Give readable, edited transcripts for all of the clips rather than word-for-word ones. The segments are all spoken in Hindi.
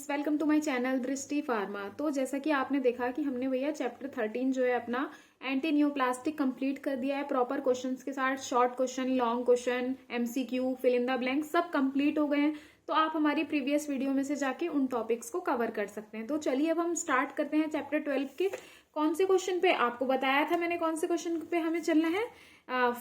वेलकम टू माय चैनल दृष्टि फार्मा। तो जैसा कि आपने देखा कि हमने भैया चैप्टर 13 जो है अपना एंटी न्यूप्लास्टिक कंप्लीट कर दिया है प्रॉपर क्वेश्चंस के साथ। Short question, long question, MCQ, fill in the blank सब कंप्लीट हो गए हैं। तो आप हमारी प्रीवियस वीडियो में से जाके उन टॉपिक्स को कवर कर सकते हैं। तो चलिए अब हम स्टार्ट करते हैं चैप्टर 12 के। कौन से क्वेश्चन पे आपको बताया था मैंने, कौन से क्वेश्चन पे हमें चलना है?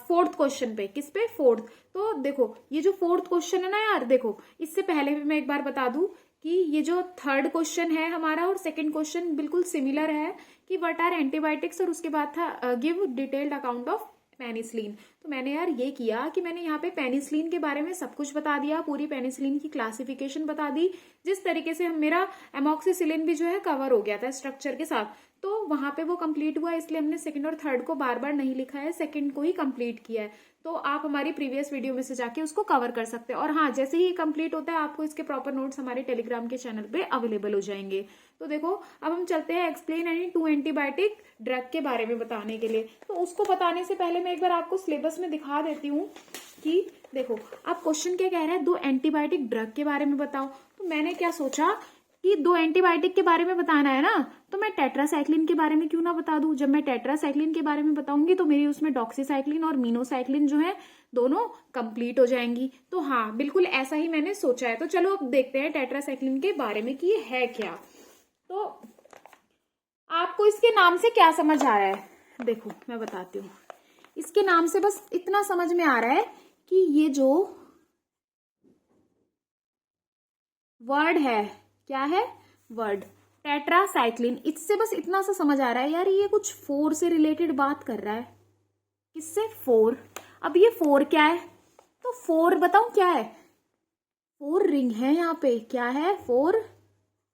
फोर्थ क्वेश्चन पे। किस पे? फोर्थ। तो देखो ये जो फोर्थ क्वेश्चन है ना यार, देखो इससे पहले भी मैं एक बार बता दूं कि ये जो थर्ड क्वेश्चन है हमारा और सेकंड क्वेश्चन बिल्कुल सिमिलर है कि व्हाट आर एंटीबायोटिक्स, और उसके बाद था give detailed account of penicillin. तो मैंने यार ये किया कि मैंने यहाँ पे पेनिसिलिन के बारे में सब कुछ बता दिया, पूरी पेनिसिलिन की क्लासिफिकेशन बता दी, जिस तरीके से हम मेरा एमॉक्सिसिलिन भी जो है कवर हो गया था स्ट्रक्चर के साथ। तो वहां पे वो कंप्लीट हुआ, इसलिए हमने सेकंड और थर्ड को बार बार नहीं लिखा है, सेकंड को ही कंप्लीट किया है। तो आप हमारी प्रीवियस वीडियो में से जाके उसको कवर कर सकते हैं। और हाँ, जैसे ही कंप्लीट होता है आपको इसके प्रॉपर नोट्स हमारे टेलीग्राम के चैनल पे अवेलेबल हो जाएंगे। तो देखो अब हम चलते हैं explain any two antibiotic drug के बारे में बताने के लिए। तो उसको बताने से पहले मैं एक बार आपको सिलेबस में दिखा देती हूँ कि देखो अब क्वेश्चन क्या कह रहा है, दो एंटीबायोटिक ड्रग के बारे में बताओ। तो मैंने क्या सोचा कि दो एंटीबायोटिक के बारे में बताना है ना, तो मैं टेट्रासाइक्लिन के बारे में क्यों ना बता दूं। जब मैं टेट्रासाइक्लिन के बारे में बताऊंगी तो मेरी उसमें डॉक्सीसाइक्लिन और मीनोसाइक्लिन जो है दोनों कंप्लीट हो जाएंगी। तो हाँ, बिल्कुल ऐसा ही मैंने सोचा है। तो चलो अब देखते हैं टेट्रासाइक्लिन के बारे में कि ये है क्या। तो आपको इसके नाम से क्या समझ आ रहा है? देखो मैं बताती हूँ। इसके नाम से बस इतना समझ में आ रहा है कि ये जो वर्ड है, क्या है वर्ड? टेट्रासाइक्लिन। इससे बस इतना सा समझ आ रहा है यार, ये कुछ फोर से रिलेटेड बात कर रहा है। किससे? फोर। अब ये फोर क्या है? तो फोर बताऊं क्या है? फोर रिंग है यहाँ पे। क्या है? Four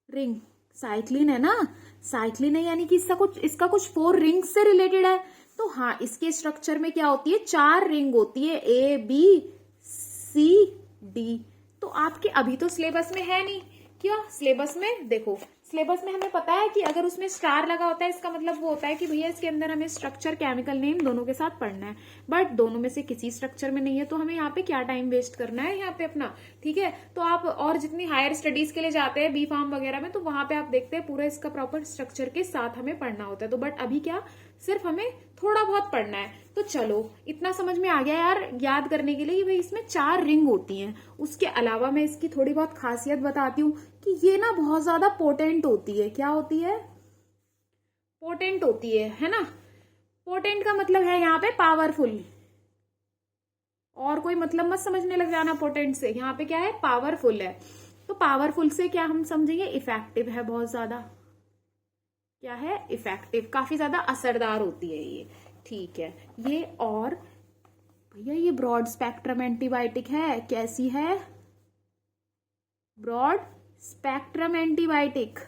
ring. साइक्लिन है ना, साइक्लिन है यानी कि इसका कुछ फोर रिंग से रिलेटेड है। तो हाँ, इसके स्ट्रक्चर में क्या होती है? चार रिंग होती है, ए बी सी डी। तो आपके अभी तो सिलेबस में है नहीं। क्या सिलेबस में? देखो सिलेबस में हमें पता है कि अगर उसमें स्टार लगा होता है इसका मतलब वो होता है कि भैया इसके अंदर हमें स्ट्रक्चर, केमिकल नेम दोनों के साथ पढ़ना है। बट दोनों में से किसी स्ट्रक्चर में नहीं है, तो हमें यहाँ पे क्या टाइम वेस्ट करना है यहाँ पे अपना। ठीक है, तो आप और जितनी हायर स्टडीज के लिए जाते हैं बी फार्म वगैरह में, तो वहां पे आप देखते हैं पूरा इसका प्रॉपर स्ट्रक्चर के साथ हमें पढ़ना होता है। तो बट अभी क्या, सिर्फ हमें थोड़ा बहुत पढ़ना है। तो चलो इतना समझ में आ गया यार याद करने के लिए कि भाई इसमें चार रिंग होती हैं। उसके अलावा मैं इसकी थोड़ी बहुत खासियत बताती हूँ कि ये ना बहुत ज्यादा पोटेंट होती है। क्या होती है? पोटेंट होती है ना। पोटेंट का मतलब है यहाँ पे पावरफुल, और कोई मतलब मत समझने लग जाना पोटेंट से। यहाँ पे क्या है? पावरफुल है। तो पावरफुल से क्या हम समझेंगे? इफेक्टिव है बहुत ज्यादा। क्या है? इफेक्टिव, काफी ज्यादा असरदार होती है ये। ठीक है ये। और भैया ये ब्रॉड स्पेक्ट्रम एंटीबायोटिक है। कैसी है? Broad spectrum antibiotic.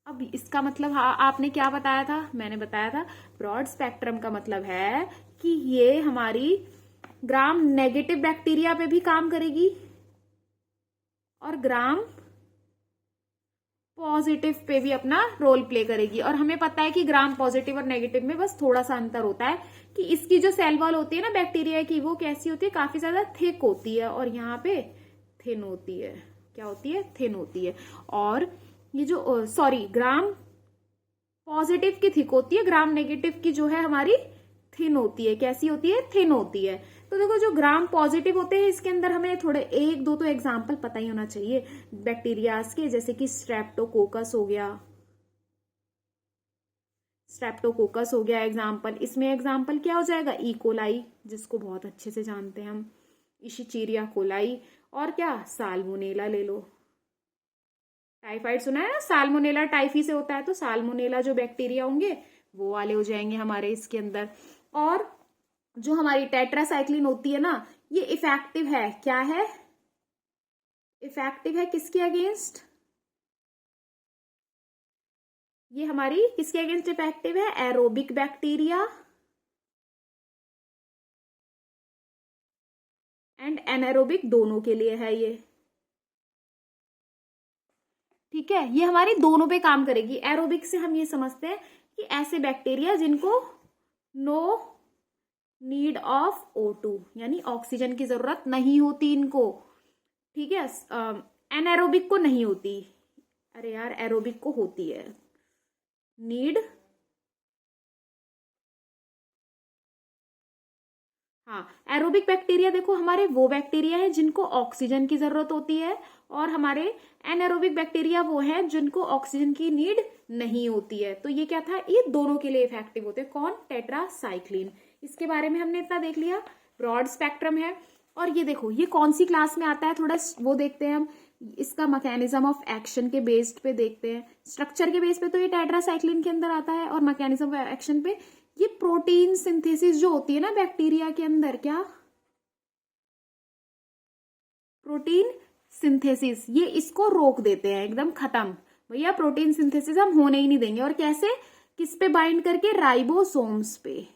अब इसका मतलब आपने क्या बताया था? मैंने बताया था ब्रॉड स्पेक्ट्रम का मतलब है कि ये हमारी ग्राम नेगेटिव बैक्टीरिया पे भी काम करेगी और ग्राम पॉजिटिव पे भी अपना रोल प्ले करेगी। और हमें पता है कि ग्राम पॉजिटिव और नेगेटिव में बस थोड़ा सा अंतर होता है कि इसकी जो सेल वॉल होती है ना बैक्टीरिया की, वो कैसी होती है? काफी ज्यादा थिक होती है, और यहाँ पे थिन होती है। क्या होती है? थिन होती है। और ये जो ग्राम पॉजिटिव की थिक होती है, ग्राम नेगेटिव की जो है हमारी थिन होती है। कैसी होती है? थिन होती है। तो देखो जो ग्राम पॉजिटिव होते हैं इसके अंदर हमें थोड़े एक दो तो एग्जाम्पल पता ही होना चाहिए बैक्टीरियाज के, जैसे कि स्ट्रेप्टोकोकस हो गया। स्ट्रेप्टोकोकस हो गया एग्जाम्पल। इसमें एग्जाम्पल क्या हो जाएगा? इकोलाई, जिसको बहुत अच्छे से जानते हैं हम, इशिचीरिया कोलाई। और क्या? साल्मोनेला ले लो। टाइफाइड सुना है ना? साल्मोनेला टाइफी से होता है, तो साल्मोनेला जो बैक्टीरिया होंगे वो वाले हो जाएंगे हमारे इसके अंदर। और जो हमारी टेट्रासाइक्लिन होती है ना, ये इफेक्टिव है। क्या है? इफेक्टिव है किसके अगेंस्ट? ये हमारी किसके अगेंस्ट इफेक्टिव है? एरोबिक बैक्टीरिया एंड एनारोबिक, दोनों के लिए है ये। ठीक है, ये हमारी दोनों पे काम करेगी। एरोबिक से हम ये समझते हैं कि ऐसे बैक्टीरिया जिनको नो नीड ऑफ O2 यानी ऑक्सीजन की जरूरत नहीं होती इनको। ठीक है। एनारोबिक को नहीं होती, अरे यार एरोबिक को होती है। नीड, हाँ, एरोबिक बैक्टीरिया देखो हमारे वो बैक्टीरिया है जिनको ऑक्सीजन की जरूरत होती है, और हमारे एनारोबिक बैक्टीरिया वो है जिनको ऑक्सीजन की नीड नहीं होती है। तो ये क्या था, ये दोनों के लिए इफेक्टिव होते हैं। कौन, टेट्रासाइक्लिन। इसके बारे में हमने इतना देख लिया, ब्रॉड स्पेक्ट्रम है। और ये देखो ये कौन सी क्लास में आता है, थोड़ा वो देखते हैं हम। इसका मैकेनिज्म ऑफ एक्शन के बेस्ड पे देखते हैं। स्ट्रक्चर के बेस पे तो ये टेट्रासाइक्लिन के अंदर आता है, और मैकेनिज्म ऑफ एक्शन पे ये प्रोटीन सिंथेसिस जो होती है ना बैक्टीरिया के अंदर, क्या, प्रोटीन सिंथेसिस, ये इसको रोक देते हैं, एकदम खत्म। भैया प्रोटीन सिंथेसिस हम होने ही नहीं देंगे। और कैसे, किस पे बाइंड करके, राइबोसोम्स पे,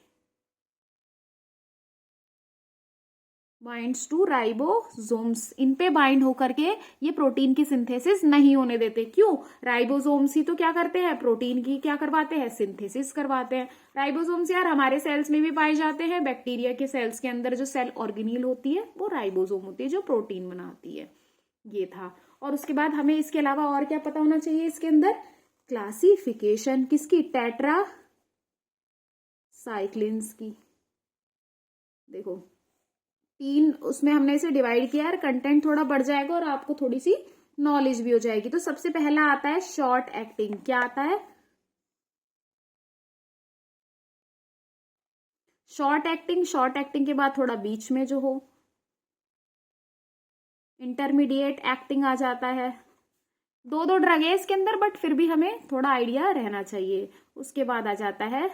बाइंड्स टू राइबोसोम्स, इन पे बाइंड होकर के ये प्रोटीन की सिंथेसिस नहीं होने देते। क्यों, राइबोसोम्स ही तो क्या करते हैं, प्रोटीन की क्या करवाते हैं, सिंथेसिस करवाते हैं। राइबोसोम्स यार हमारे सेल्स में भी पाए जाते हैं, बैक्टीरिया के सेल्स के अंदर जो सेल ऑर्गेनील होती है वो राइबोसोम होती है जो प्रोटीन बनाती है। ये था। और उसके बाद हमें इसके अलावा और क्या पता होना चाहिए इसके अंदर, क्लासिफिकेशन किसकी, टेट्रा साइक्लिन्स की। देखो तीन उसमें हमने इसे डिवाइड किया है, कंटेंट थोड़ा बढ़ जाएगा और आपको थोड़ी सी नॉलेज भी हो जाएगी। तो सबसे पहला आता है शॉर्ट एक्टिंग। क्या आता है, शॉर्ट एक्टिंग। शॉर्ट एक्टिंग के बाद थोड़ा बीच में जो हो, इंटरमीडिएट एक्टिंग आ जाता है। दो दो ड्रग है इसके अंदर, बट फिर भी हमें थोड़ा आइडिया रहना चाहिए। उसके बाद आ जाता है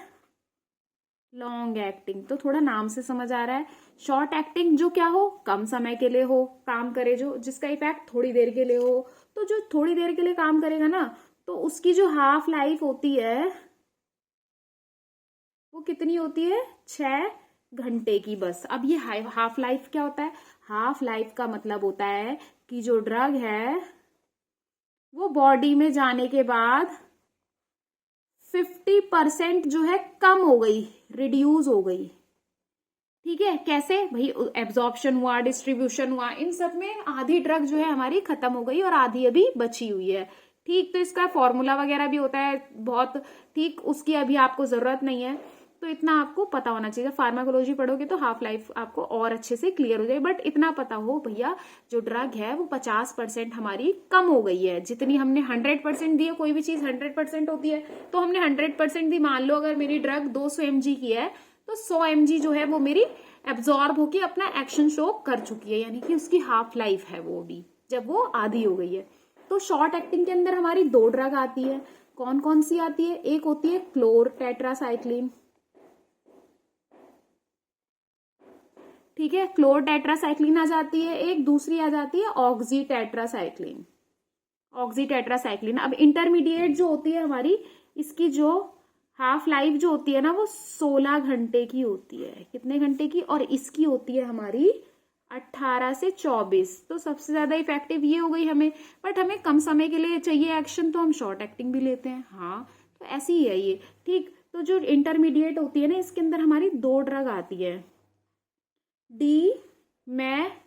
लॉन्ग एक्टिंग। तो थोड़ा नाम से समझ आ रहा है, शॉर्ट एक्टिंग जो क्या हो, कम समय के लिए हो, काम करे, जो जिसका इफेक्ट थोड़ी देर के लिए हो। तो जो थोड़ी देर के लिए काम करेगा ना, तो उसकी जो हाफ लाइफ होती है वो कितनी होती है, 6 घंटे की बस। अब ये हाफ लाइफ क्या होता है, हाफ लाइफ का मतलब होता है कि जो ड्रग है वो बॉडी में जाने के बाद 50% जो है कम हो गई, रिड्यूस हो गई। ठीक है, कैसे भाई, एब्जॉर्प्शन हुआ, डिस्ट्रीब्यूशन हुआ, इन सब में आधी ड्रग जो है हमारी खत्म हो गई और आधी अभी बची हुई है। ठीक, तो इसका फॉर्मूला वगैरह भी होता है बहुत, ठीक, उसकी अभी आपको जरूरत नहीं है। तो इतना आपको पता होना चाहिए। फार्माकोलॉजी पढ़ोगे तो हाफ लाइफ आपको और अच्छे से क्लियर हो जाए। बट इतना पता हो भैया, जो ड्रग है वो 50% हमारी कम हो गई है। जितनी हमने 100% दी है, कोई भी चीज 100% होती है, तो हमने 100% दी। मान लो अगर मेरी ड्रग 200 mg की है, तो 100 mg जो है वो मेरी एब्जॉर्ब होके अपना एक्शन शो कर चुकी है, यानी कि उसकी हाफ लाइफ है वो भी, जब वो आधी हो गई है। तो शॉर्ट एक्टिंग के अंदर हमारी 2 ड्रग आती है। कौन कौन सी आती है, एक होती है क्लोर टेट्रासाइक्लिन। ठीक है, क्लोर टेट्रासाइक्लिन आ जाती है। एक दूसरी आ जाती है ऑक्सी टेट्रासाइक्लिन। Oxy tetracycline. अब इंटरमीडिएट जो होती है हमारी, इसकी जो हाफ लाइफ जो होती है ना वो 16 घंटे की होती है। कितने घंटे की, और इसकी होती है हमारी 18 से 24। तो सबसे ज्यादा इफेक्टिव ये हो गई हमें। बट हमें कम समय के लिए चाहिए एक्शन, तो हम शॉर्ट एक्टिंग भी लेते हैं। हाँ, तो ऐसी ही है ये। ठीक, तो जो इंटरमीडिएट होती है ना, इसके अंदर हमारी 2 ड्रग आती है, डी मैक्लोसाइक्लिन।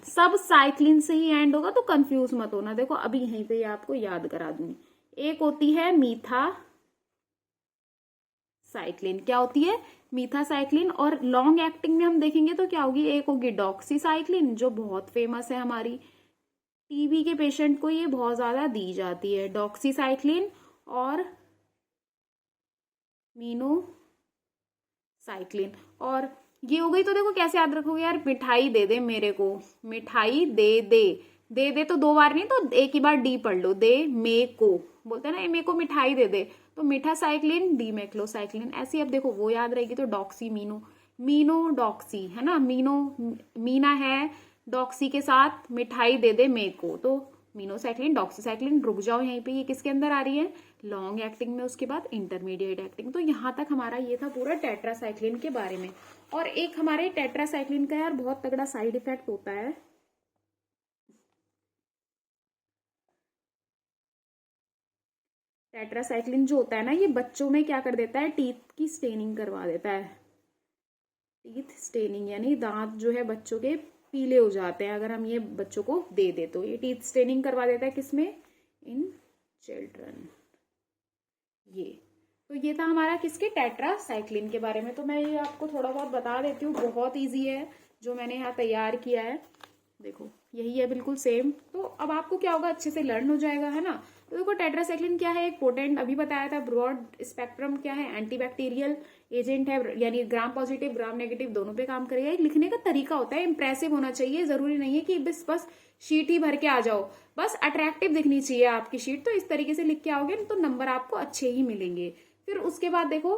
सब साइक्लिन से ही एंड होगा, तो कंफ्यूज मत होना। देखो अभी यहीं पे आपको याद करा दूंगी। एक होती है मीथा साइक्लिन। क्या होती है, मीथा साइक्लिन। और लॉन्ग एक्टिंग में हम देखेंगे तो क्या होगी, एक होगी डॉक्सी साइक्लिन जो बहुत फेमस है हमारी, टीबी के पेशेंट को ये बहुत ज्यादा दी जाती है, डॉक्सी साइक्लिन और मीनो साइक्लिन। और ये हो गई। तो देखो कैसे याद रखोगे यार, मिठाई दे दे मेरे को, मिठाई दे दे, दे दे तो 2 बार नहीं, तो एक ही बार डी पढ़ लो, दे मे को, बोलते हैं ना मे को मिठाई दे दे, तो मीठा साइक्लिन, डी मैक्लोसाइक्लिन। ऐसी अब देखो वो याद रहेगी। तो डॉक्सी मीनो, मीनो डॉक्सी है ना, मीनो मीना है डॉक्सी के साथ, मिठाई दे दे मे को, तो मीनोसाइक्लिन, डॉक्सीसाइक्लिन। रुक जाओ यहीं पे, ये किसके अंदर आ रही है, लॉन्ग एक्टिंग में। उसके बाद इंटरमीडिएट एक्टिंग। तो यहां तक हमारा ये था पूरा टेट्रासाइक्लिन के बारे में। और एक हमारे टेट्रासाइक्लिन का यार बहुत तगड़ा साइड इफेक्ट होता है, टेट्रासाइक्लिन जो होता है ना, ये बच्चों में क्या कर देता है, टीथ की स्टेनिंग करवा देता है। टीथ स्टेनिंग यानी दांत जो है बच्चों के पीले हो जाते हैं अगर हम ये बच्चों को दे दे तो। ये टीथ स्टेनिंग करवा देता है किसमें, इन चिल्ड्रन। ये तो ये था हमारा किसके, टेट्रासाइक्लिन के बारे में। तो मैं ये आपको थोड़ा बहुत बता देती हूँ, बहुत इजी है जो मैंने यहाँ तैयार किया है। देखो यही है बिल्कुल सेम। तो अब आपको क्या होगा, अच्छे से लर्न हो जाएगा, है ना। तो देखो टेट्रासाइक्लिन क्या है, एक पोटेंट, अभी बताया था, ब्रॉड स्पेक्ट्रम क्या है, एंटीबैक्टीरियल एजेंट है, यानी ग्राम पॉजिटिव ग्राम नेगेटिव दोनों पे काम करेगा। एक लिखने का तरीका होता है, इंप्रेसिव होना चाहिए, जरूरी नहीं है कि बस शीट ही भर के आ जाओ, बस अट्रैक्टिव दिखनी चाहिए आपकी शीट। तो इस तरीके से लिख के आओगे तो नंबर आपको अच्छे ही मिलेंगे। फिर उसके बाद देखो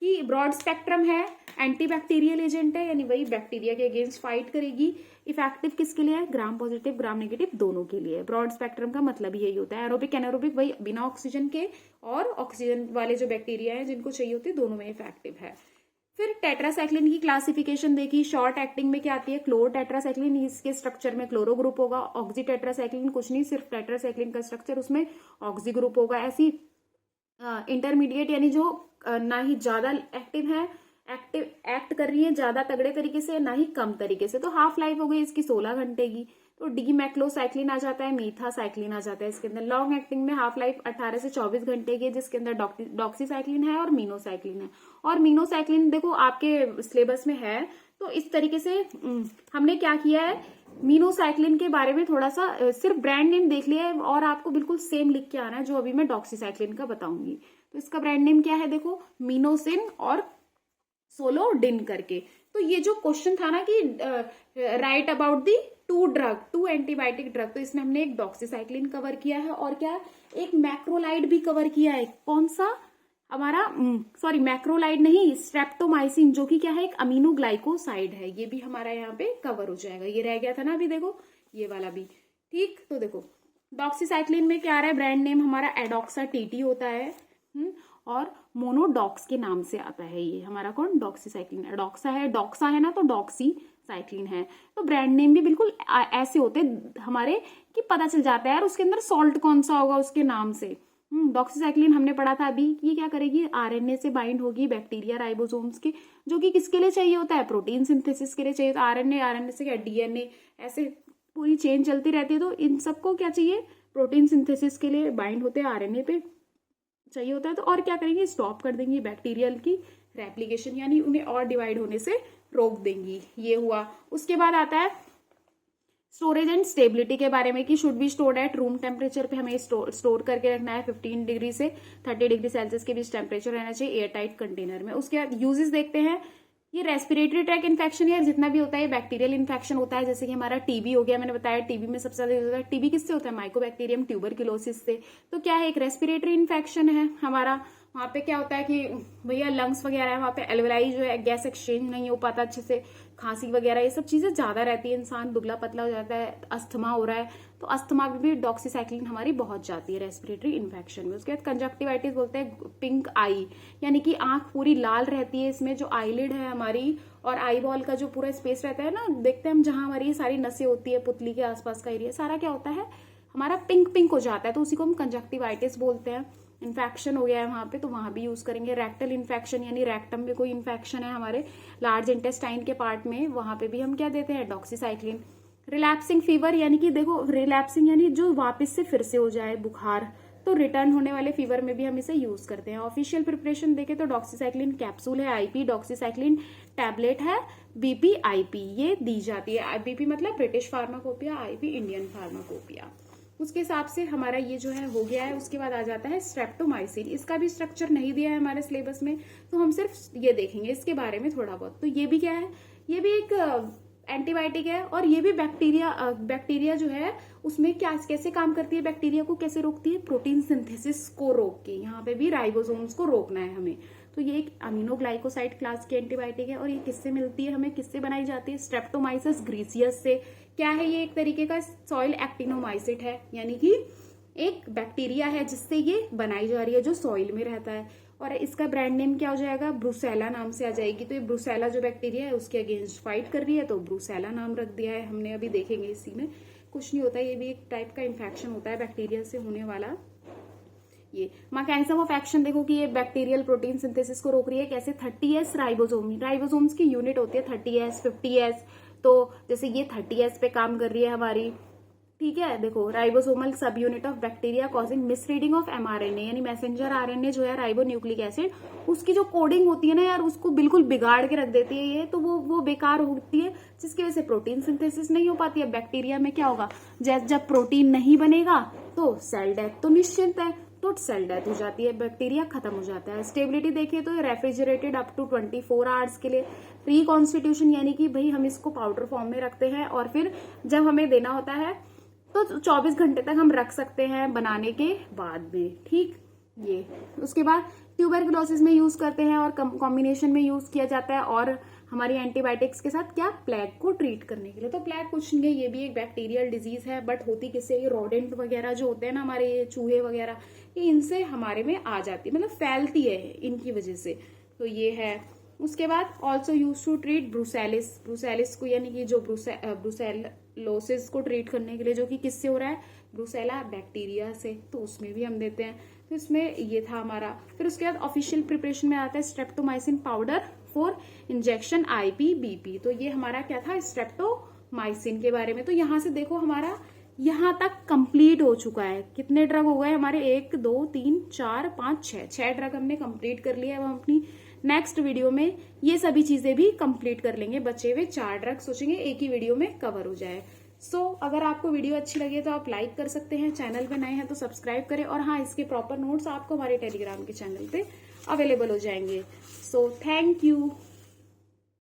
कि ब्रॉड स्पेक्ट्रम है, एंटीबैक्टीरियल एजेंट है, यानी वही बैक्टीरिया के अगेंस्ट फाइट करेगी। इफेक्टिव किसके लिए है, ग्राम पॉजिटिव ग्राम नेगेटिव दोनों के लिए। ब्रॉड स्पेक्ट्रम का मतलब यही होता है। एरोबिक एनारोबिक वही बिना ऑक्सीजन के, और ऑक्सीजन वाले जो बैक्टीरिया है जिनको चाहिए होती है, दोनों में इफेक्टिव है। फिर टेट्रासाइक्लिन की क्लासिफिकेशन देखी, शॉर्ट एक्टिंग में क्या आती है, क्लोर टेट्रासाइक्लिन, इसके स्ट्रक्चर में क्लोरो ग्रुप होगा। ऑक्सी टेट्रासाइक्लिन कुछ नहीं, सिर्फ टेट्रासाइक्लिन का स्ट्रक्चर, उसमें ऑक्सी ग्रुप होगा। ऐसी इंटरमीडिएट यानी जो ना ही ज्यादा एक्टिव है, एक्ट कर रही है ज्यादा तगड़े तरीके से, ना ही कम तरीके से। तो हाफ लाइफ हो गई इसकी 16 घंटे की। तो डीमैक्लोसाइक्लिन आ जाता है, मीथासाइक्लिन आ जाता है इसके अंदर। लॉन्ग एक्टिंग में हाफ लाइफ 18 से 24 घंटे की है, जिसके अंदर डॉक्सीसाइक्लिन है और मीनोसाइक्लिन है। और मीनोसाइक्लिन देखो आपके सिलेबस में है, तो इस तरीके से हमने क्या किया है, मीनोसाइक्लिन के बारे में थोड़ा सा सिर्फ ब्रांड नेम देख लिया है, और आपको बिल्कुल सेम लिख के आना है जो अभी मैं डॉक्सीसाइक्लिन का बताऊंगी। तो इसका ब्रांड नेम क्या है, देखो मीनोसिन और सोलोडिन करके। तो ये जो क्वेश्चन था ना कि write about the two antibiotic drug, तो इसमें हमने एक डॉक्सीसाइक्लिन कवर किया है, और क्या, एक मैक्रोलाइड भी कवर किया है। कौन सा हमारा, सॉरी मैक्रोलाइड नहीं, स्ट्रेप्टोमाइसिन, जो कि क्या है, एक अमीनोग्लाइकोसाइड है। ये भी हमारा यहाँ पे कवर हो जाएगा। ये रह गया था ना अभी, देखो ये वाला भी। ठीक, तो देखो डॉक्सीसाइक्लिन में क्या आ रहा है, ब्रांड नेम हमारा एडोक्सा टीटी होता है, और मोनोडॉक्स के नाम से आता है। ये हमारा कौन, डॉक्सीसाइक्लिन। एडोक्सा है, डॉक्सा है ना, तो डॉक्सीसाइक्लिन है। तो ब्रांड नेम भी बिल्कुल ऐसे होते हमारे कि पता चल जाता है यार उसके अंदर सॉल्ट कौन सा होगा उसके नाम से। डॉक्सीसाइक्लिन हमने पढ़ा था अभी, ये क्या करेगी, आरएनए से बाइंड होगी बैक्टीरिया राइबोसोम्स के, जो कि किसके लिए चाहिए होता है, प्रोटीन सिंथेसिस के लिए चाहिए। तो आरएनए से क्या, डीएनए, ऐसे पूरी चेन चलती रहती है। तो इन सबको क्या चाहिए, प्रोटीन सिंथेसिस के लिए बाइंड होते हैं, आरएनए पे चाहिए होता है। तो और क्या करेंगे, स्टॉप कर देंगी बैक्टीरियल की रेप्लिकेशन, यानी उन्हें और डिवाइड होने से रोक देंगी। ये हुआ। उसके बाद आता है स्टोरेज एंड स्टेबिलिटी के बारे में, कि should be stored at room temperature पे, हमें स्टोर करके रखना है 15 डिग्री से 30 डिग्री सेल्सियस के बीच टेम्परेचर रहना चाहिए एयर टाइट कंटेनर में। उसके बाद यूजेस देखते हैं। ये रेस्पिरेटरी ट्रैक इन्फेक्शन या जितना भी होता है बैक्टीरियल इन्फेक्शन होता है, जैसे कि हमारा टीबी हो गया, मैंने बताया टीबी में सबसे ज्यादा होता है। टीबी किससे होता है, माइकोबैक्टीरियम ट्यूबरक्लोसिस से। तो क्या है, एक रेस्पिरेटरी इन्फेक्शन है हमारा। वहां पे क्या होता है कि भैया लंग्स वगैरह है, वहां पे एल्वेलाई जो है गैस एक्सचेंज नहीं हो पाता अच्छे से, खांसी वगैरह ये सब चीजें ज्यादा रहती है, इंसान दुबला पतला हो जाता है, अस्थमा हो रहा है, तो अस्थमा में भी डॉक्सीसाइक्लिन हमारी बहुत जाती है रेस्पिरेटरी इन्फेक्शन में। उसके बाद कंजक्टिवाइटिस बोलते हैं पिंक आई, यानी कि आंख पूरी लाल रहती है। इसमें जो आईलिड है हमारी और आई बॉल का जो पूरा स्पेस रहता है ना, देखते हैं हम जहां हमारी सारी नसें होती है, पुतली के आसपास का एरिया सारा क्या होता है हमारा पिंक पिंक हो जाता है, तो उसी को हम कंजक्टिवाइटिस बोलते हैं। इन्फेक्शन हो गया है वहां पे, तो वहां भी यूज करेंगे। रेक्टल इन्फेक्शन, यानी रेक्टम में कोई इन्फेक्शन है हमारे लार्ज इंटेस्टाइन के पार्ट में, वहां पे भी हम क्या देते हैं, डॉक्सीसाइक्लिन। रिलैप्सिंग फीवर, यानी कि देखो रिलैप्सिंग यानी जो वापस से फिर से हो जाए बुखार, तो रिटर्न होने वाले फीवर में भी हम इसे यूज करते हैं। ऑफिशियल प्रिपरेशन देखे तो डॉक्सीसाइक्लिन कैप्सूल है, आईपी, डॉक्सीसाइक्लिन टैबलेट है, बीपी आईपी, ये दी जाती है। बीपी मतलब British pharmacopoeia, IP Indian pharmacopoeia. उसके हिसाब से हमारा ये जो है हो गया है। उसके बाद आ जाता है स्ट्रेप्टोमाइसिन, इसका भी स्ट्रक्चर नहीं दिया है हमारे सिलेबस में, तो हम सिर्फ ये देखेंगे इसके बारे में थोड़ा बहुत। तो ये भी क्या है, ये भी एक एंटीबायोटिक है, और ये भी बैक्टीरिया जो है उसमें क्या कैसे काम करती है, बैक्टीरिया को कैसे रोकती है, प्रोटीन सिंथेसिस को रोक के। यहाँ पे भी राइबोसोम्स को रोकना है हमें। तो ये एक अमीनोग्लाइकोसाइड क्लास की एंटीबायोटिक है, और ये किससे मिलती है, हमें किससे बनाई जाती है, स्ट्रेप्टोमाइसिस ग्रीसियस से। क्या है ये, एक तरीके का सॉइल एक्टिनोमाइसिट है, यानी कि एक बैक्टीरिया है जिससे ये बनाई जा रही है, जो सॉइल में रहता है। और इसका ब्रांड नेम क्या हो जाएगा, ब्रुसेला नाम से आ जाएगी। तो ये ब्रुसेला जो बैक्टीरिया है उसके अगेंस्ट फाइट कर रही है, तो ब्रुसेला नाम रख दिया है हमने। अभी देखेंगे, इसी में कुछ नहीं होता, ये भी एक टाइप का इन्फेक्शन होता है बैक्टीरिया से होने वाला। ये मैकेनिज्म ऑफ एक्शन देखो कि ये बैक्टीरियल प्रोटीन सिंथेसिस को रोक रही है कैसे, 30S राइबोसोम्स की यूनिट होती है, 30S 50S। तो जैसे ये 30S पे काम कर रही है हमारी, ठीक है। देखो, राइबोसोमल सब unit of bacteria causing misreading of mRNA, यानी मैसेंजर आरएनए जो है राइबोन्यूक्लिक एसिड, उसकी जो कोडिंग होती है ना यार, उसको बिल्कुल बिगाड़ के रख देती है ये, तो वो बेकार होती है, जिसकी वजह से प्रोटीन सिंथेसिस नहीं हो पाती है। बैक्टीरिया में क्या होगा, जब प्रोटीन नहीं बनेगा तो सेल डेथ तो निश्चित है, तो सेल डेथ हो जाती है, बैक्टीरिया खत्म हो जाता है। स्टेबिलिटी देखिए तो रेफ्रिजरेटेड अप टू 24 आवर्स के लिए। रिकॉन्स्टिट्यूशन यानी कि भाई हम इसको पाउडर फॉर्म में रखते हैं और फिर जब हमें देना होता है तो 24 घंटे तक हम रख सकते हैं बनाने के बाद में, ठीक। ये उसके बाद ट्यूबरकुलोसिस में यूज करते हैं और कॉम्बिनेशन में यूज किया जाता है, और हमारी एंटीबायोटिक्स के साथ क्या, प्लेग को ट्रीट करने के लिए। तो प्लेग कुछ नहीं है, ये भी एक बैक्टीरियल डिजीज है, बट होती किससे, ये रोडेंट वगैरह जो होते हैं ना हमारे, ये चूहे वगैरह, ये इनसे हमारे में आ जाती है, मतलब फैलती है इनकी वजह से। तो ये है। उसके बाद ऑल्सो यूज टू ट्रीट ब्रूसेलिस, ब्रूसेलिस को यानी कि जो ब्रूसेलोसिस को ट्रीट करने के लिए, जो कि किससे हो रहा है, ब्रूसेला बैक्टीरिया से, तो उसमें भी हम देते हैं। तो इसमें ये था हमारा। फिर उसके बाद ऑफिशियल प्रिपरेशन में आता है streptomycin powder for injection IPBP। तो ये हमारा क्या था, स्ट्रेप्टोमाइसिन के बारे में। तो यहाँ से देखो हमारा यहाँ तक कंप्लीट हो चुका है। कितने ड्रग हो गए हमारे, 1 2 3 4 5 6 ड्रग हमने कंप्लीट कर लिया है। अब हम अपनी नेक्स्ट वीडियो में ये सभी चीजें भी कंप्लीट कर लेंगे। बचे हुए 4 ड्रग सोचेंगे एक ही वीडियो में कवर हो जाए। अगर आपको वीडियो अच्छी लगे तो आप लाइक कर सकते हैं, चैनल पे नए हैं तो सब्सक्राइब करें, और हाँ, इसके प्रॉपर नोट्स आपको हमारे टेलीग्राम के चैनल पे अवेलेबल हो जाएंगे। Thank you.